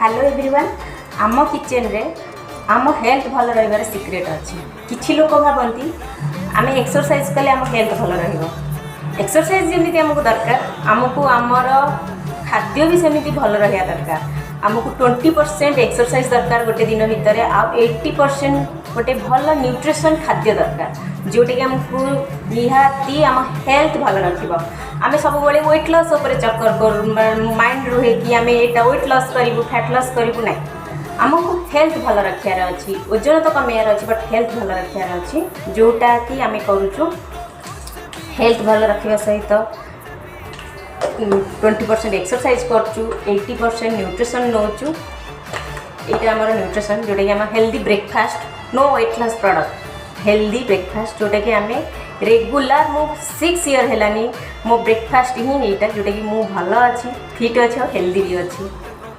Hello everyone आम kitchen रे आम हेल्थ भल रही सिक्रेट अच्छी किछि लोक भावती आम एक्सरसाइज कले आम हेल्थ भल एक्सरसाइज जमी आमको दरकार आमको आमर खाद्य भी सेमती भल रहा दरकार आमको 20% एक्सरसाइज दरकार गोटे दिन भितर आ 80% गोटे भल न्यूट्रिशन खाद्य दरकार जोटा कि आमको निहाती आम हेल्थ भल रखिब आम सब वेट लॉस चक्कर कर माइंड रुहे कि आम एटा वेट लॉस करूँ फैट लॉस करूँ ना आमको हेल्थ भल रखार अच्छी ओजन तो कमार अच्छी बट हेल्थ भल रखार अच्छी जोटा कि आम करूँ हेल्थ भल रखा सहित 20% एक्सरसाइज करूँ 80% न्यूट्रिशन नौचु यहाँ आम न्यूट्रिशन जोटा कि आम healthy breakfast no weight loss product healthy breakfast जोटा कि आम रेगुलर मो 6 इयर है मो ब्रेकफास्ट ही यहाँ जोटा कि मु भल अच्छी फिट अच्छी और हेल्दी भी अच्छी।